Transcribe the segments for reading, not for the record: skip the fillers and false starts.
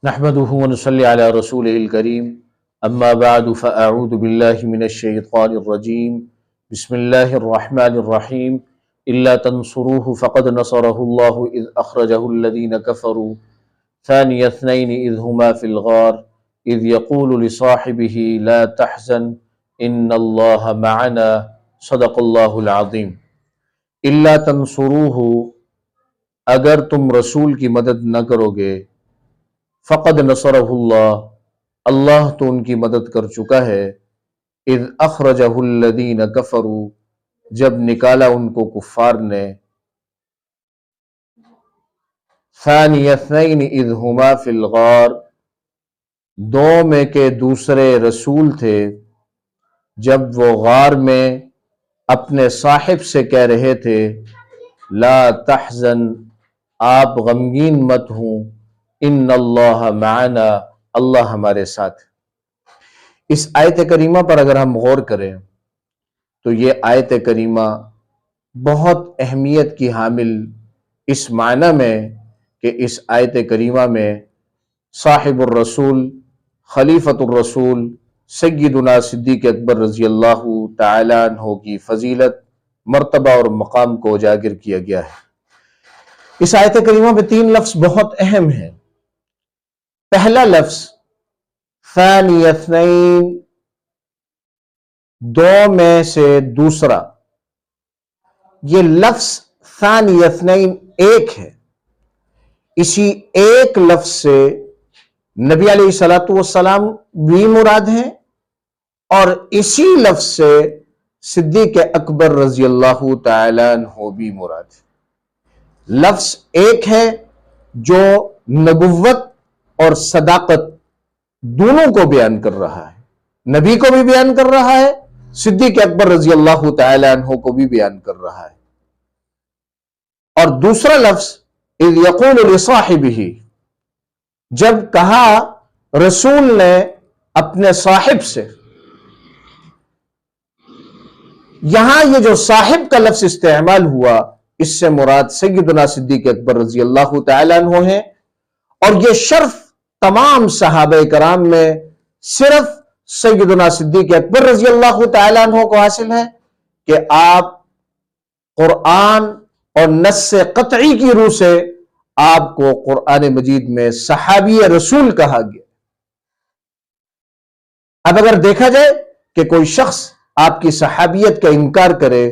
نحمده ونصلي على رسوله الكريم اما بعد فاعوذ بالله من الشيطان الرجيم بسم الله الرحمن الرحيم الا تنصروه فقد نصره الله اذ اخرجه الذين كفروا ثاني اثنين اذ هما في الغار اذ يقول لصاحبه لا تحزن ان الله معنا صدق اللہ العظیم۔ الا تنصروه، اگر تم رسول کی مدد نہ کرو گے، فقد نصرہ اللہ، اللہ تو ان کی مدد کر چکا ہے، اذ اخرجہ الذین کفروا، جب نکالا ان کو کفار نے، ثانی اثنین اذ ہما فی الغار، دو میں کے دوسرے رسول تھے جب وہ غار میں اپنے صاحب سے کہہ رہے تھے لا تحزن، آپ غمگین مت ہوں، ان اللہ معنا، اللہ ہمارے ساتھ۔ اس آیت کریمہ پر اگر ہم غور کریں تو یہ آیت کریمہ بہت اہمیت کی حامل اس معنی میں کہ اس آیت کریمہ میں صاحب الرسول، خلیفۃ الرسول سیدنا صدیق اکبر رضی اللہ تعالیٰ عنہ کی فضیلت، مرتبہ اور مقام کو اجاگر کیا گیا ہے۔ اس آیت کریمہ میں تین لفظ بہت اہم ہیں۔ پہلا لفظ ثانی اثنین، دو میں سے دوسرا، یہ لفظ ثانی اثنین ایک ہے۔ اسی ایک لفظ سے نبی علیہ الصلوۃ والسلام بھی مراد ہیں اور اسی لفظ سے صدیق اکبر رضی اللہ تعالیٰ عنہ بھی مراد ہے۔ لفظ ایک ہے جو نبوت اور صداقت دونوں کو بیان کر رہا ہے، نبی کو بھی بیان کر رہا ہے، صدیق اکبر رضی اللہ تعالیٰ عنہ کو بھی بیان کر رہا ہے۔ اور دوسرا لفظ اذ یقول لصاحبہ، جب کہا رسول نے اپنے صاحب سے، یہاں یہ جو صاحب کا لفظ استعمال ہوا اس سے مراد سیدنا صدیق اکبر رضی اللہ تعالیٰ عنہ ہیں، اور یہ شرف تمام صحابہ کرام میں صرف سیدنا صدیق اکبر رضی اللہ تعالیٰ عنہ کو حاصل ہے کہ آپ قرآن اور نص قطعی کی روح سے آپ کو قرآن مجید میں صحابی رسول کہا گیا۔ اب اگر دیکھا جائے کہ کوئی شخص آپ کی صحابیت کا انکار کرے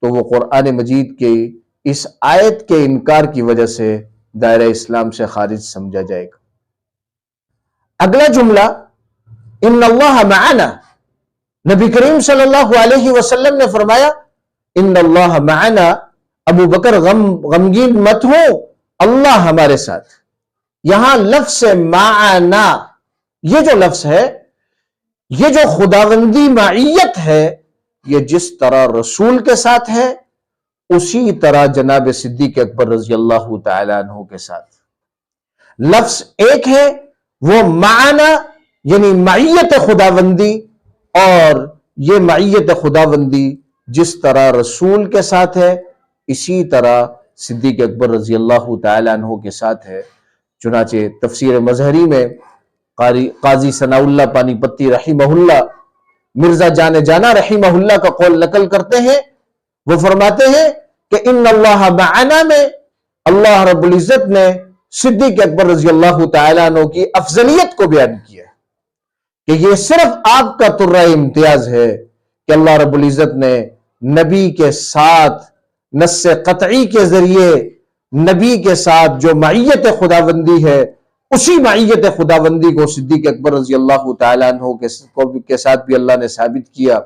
تو وہ قرآن مجید کے اس آیت کے انکار کی وجہ سے دائرہ اسلام سے خارج سمجھا جائے گا۔ اگلا جملہ ان اللہ معنا، نبی کریم صلی اللہ علیہ وسلم نے فرمایا ان اللہ معنا، ابو بکر غمگین مت ہو، اللہ ہمارے ساتھ۔ یہاں لفظ معنا، یہ جو لفظ ہے، یہ جو خداوندی معیت ہے، یہ جس طرح رسول کے ساتھ ہے اسی طرح جناب صدیق اکبر رضی اللہ تعالیٰ عنہ کے ساتھ۔ لفظ ایک ہے، وہ معنا یعنی معیت خداوندی، اور یہ معیت خداوندی جس طرح رسول کے ساتھ ہے اسی طرح صدیق اکبر رضی اللہ تعالیٰ عنہ کے ساتھ ہے۔ چنانچہ تفسیر مظہری میں قاضی ثناء اللہ پانی پتی رحمہ اللہ مرزا جان جانا رحمہ اللہ کا قول نقل کرتے ہیں، وہ فرماتے ہیں کہ ان اللہ معنا میں اللہ رب العزت نے صدیق اکبر رضی اللہ تعالیٰ عنہ کی افضلیت کو بیان کیا ہے کہ یہ صرف آپ کا ترہ امتیاز ہے کہ اللہ رب العزت نے نبی کے ساتھ نص قطعی کے ذریعے نبی کے ساتھ جو معیت خداوندی ہے اسی معیت خداوندی کو صدیق اکبر رضی اللہ تعالیٰ عنہ کے ساتھ بھی اللہ نے ثابت کیا۔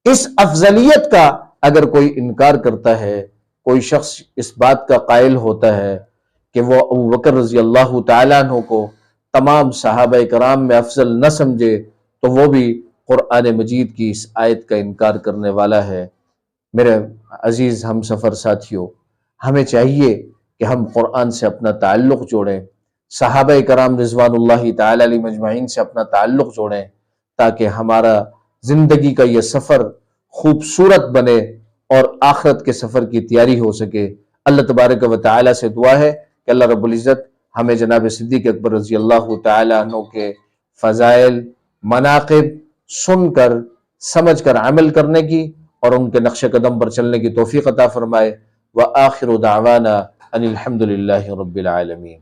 اس افضلیت کا اگر کوئی انکار کرتا ہے، کوئی شخص اس بات کا قائل ہوتا ہے کہ وہ ابو بکر رضی اللہ تعالیٰ عنہ کو تمام صحابہ کرام میں افضل نہ سمجھے تو وہ بھی قرآن مجید کی اس آیت کا انکار کرنے والا ہے۔ میرے عزیز ہم سفر ساتھیوں، ہمیں چاہیے کہ ہم قرآن سے اپنا تعلق جوڑیں، صحابہ کرام رضوان اللہ تعالیٰ علیہ مجمعین سے اپنا تعلق جوڑیں، تاکہ ہمارا زندگی کا یہ سفر خوبصورت بنے اور آخرت کے سفر کی تیاری ہو سکے۔ اللہ تبارک و تعالیٰ سے دعا ہے کہ اللہ رب العزت ہمیں جناب صدیق اکبر رضی اللہ تعالیٰ عنہ کے فضائل، مناقب سن کر، سمجھ کر عمل کرنے کی اور ان کے نقش قدم پر چلنے کی توفیق عطا فرمائے۔ وآخر دعوانا ان الحمد للہ رب العالمین۔